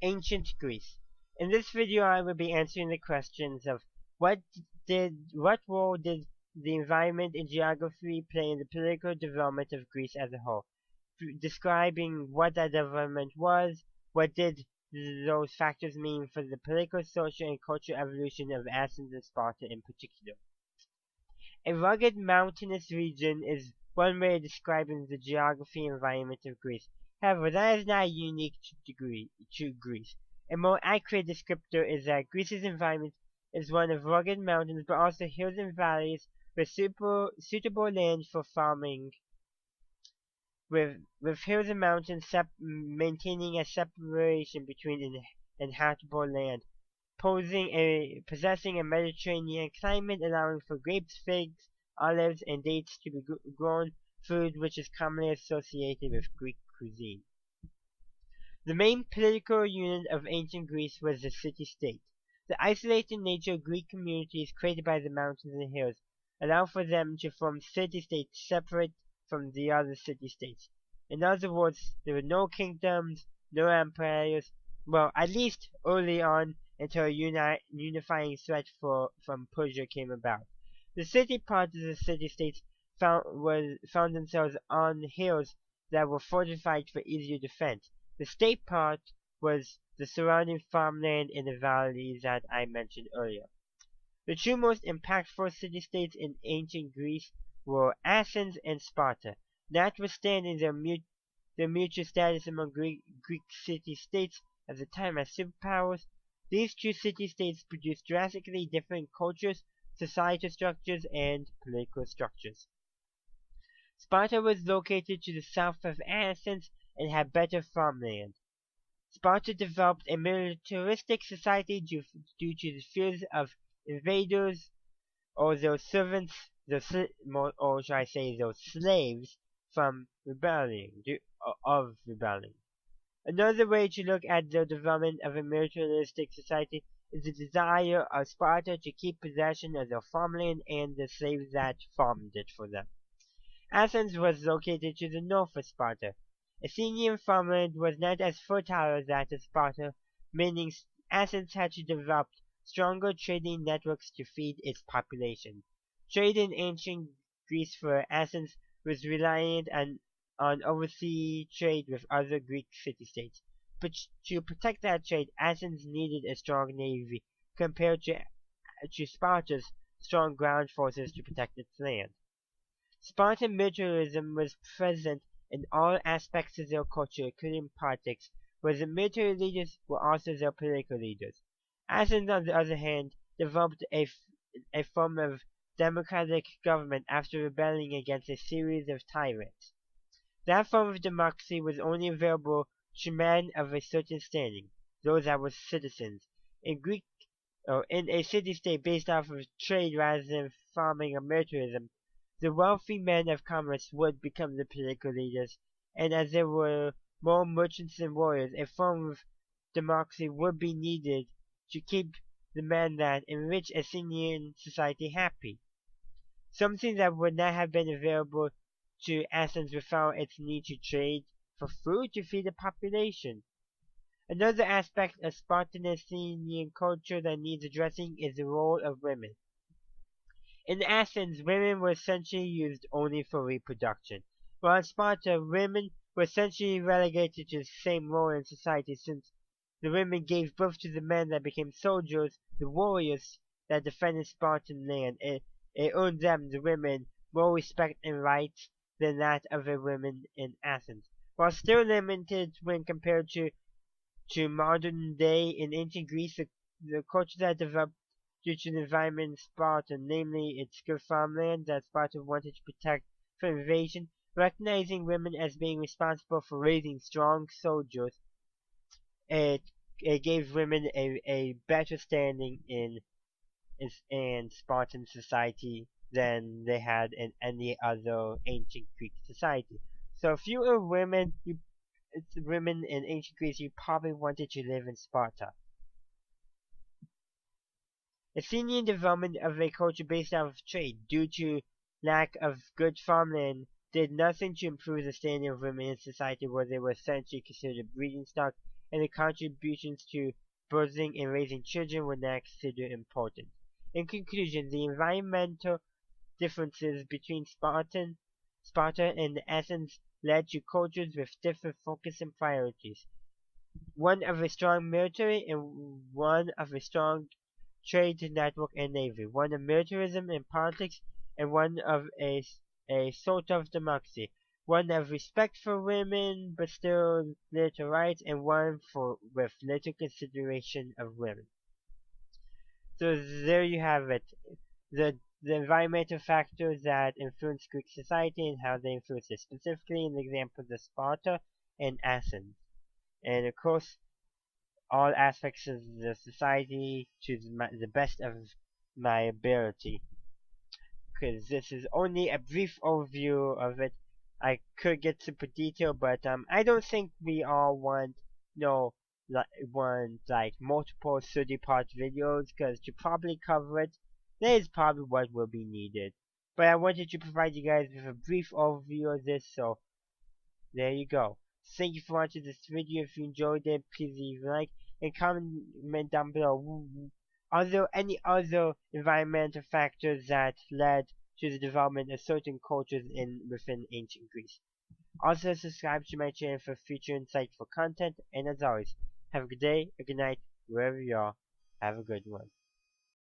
Ancient Greece. In this video I will be answering the questions of what role did the environment and geography play in the political development of Greece as a whole, describing what that development was, what did those factors mean for the political, social, and cultural evolution of Athens and Sparta in particular. A rugged mountainous region is one way of describing the geography and environment of Greece. However, that is not unique to Greece. A more accurate descriptor is that Greece's environment is one of rugged mountains but also hills and valleys with suitable land for farming, with hills and mountains maintaining a separation between inhabitable land, possessing a Mediterranean climate allowing for grapes, figs, olives, and dates to be grown, food which is commonly associated with Greek cuisine. The main political unit of ancient Greece was the city-state. The isolated nature of Greek communities created by the mountains and hills allowed for them to form city-states separate from the other city-states. In other words, there were no kingdoms, no empires, well, at least early on, until a unifying threat from Persia came about. The city parts of the city-states found themselves on hills that were fortified for easier defense. The state part was the surrounding farmland in the valleys that I mentioned earlier. The two most impactful city-states in ancient Greece were Athens and Sparta. Notwithstanding their mutual status among Greek city-states at the time as superpowers, these two city-states produced drastically different cultures, societal structures, and political structures. Sparta was located to the south of Athens and had better farmland. Sparta developed a militaristic society due to the fears of invaders or their servants, or shall I say those slaves, from rebelling. Another way to look at the development of a militaristic society is the desire of Sparta to keep possession of their farmland and the slaves that farmed it for them. Athens was located to the north of Sparta. Athenian farmland was not as fertile as that of Sparta, meaning Athens had to develop stronger trading networks to feed its population. Trade in ancient Greece for Athens was reliant on overseas trade with other Greek city-states. But to protect that trade, Athens needed a strong navy compared to Sparta's strong ground forces to protect its land. Spartan militarism was present in all aspects of their culture, including politics, where the military leaders were also their political leaders. Athens, on the other hand, developed a form of democratic government after rebelling against a series of tyrants. That form of democracy was only available to men of a certain standing, those that were citizens. In a city-state based off of trade rather than farming or militarism, the wealthy men of commerce would become the political leaders, and as there were more merchants than warriors, a form of democracy would be needed to keep the men that enrich Athenian society happy, something that would not have been available to Athens without its need to trade for food to feed the population. Another aspect of Spartan Athenian culture that needs addressing is the role of women. In Athens, women were essentially used only for reproduction, while in Sparta, women were essentially relegated to the same role in society since the women gave birth to the men that became soldiers, the warriors that defended Spartan land. It earned them, the women, more respect and rights than that of the women in Athens. While still limited when compared to modern day in ancient Greece, the culture that developed due to the environment in Sparta, namely its good farmland that Sparta wanted to protect from invasion, recognizing women as being responsible for raising strong soldiers, it gave women a better standing in Spartan society than they had in any other ancient Greek society. So if you were women in ancient Greece, you probably wanted to live in Sparta. Athenian development of a culture based off of trade, due to lack of good farmland, did nothing to improve the standing of women in society, where they were essentially considered breeding stock and the contributions to birthing and raising children were not considered important. In conclusion, the environmental differences between Sparta and Athens led to cultures with different focus and priorities. One of a strong military and one of a strong trade network and navy, one of militarism and politics and one of a sort of democracy, one of respect for women but still little rights, and one for with little consideration of women. So there you have it. The environmental factors that influence Greek society and how they influence it, specifically in the examples of Sparta and Athens. And of course, all aspects of the society to the best of my ability. Because this is only a brief overview of it. I could get super detailed, but I don't think we all want like multiple 30-part videos, because to probably cover it, that is probably what will be needed. But I wanted to provide you guys with a brief overview of this, so there you go. Thank you for watching this video. If you enjoyed it, please leave a like and comment down below. Are there any other environmental factors that led to the development of certain cultures within ancient Greece? Also, subscribe to my channel for future insightful content, and as always, have a good day, a good night, wherever you are. Have a good one.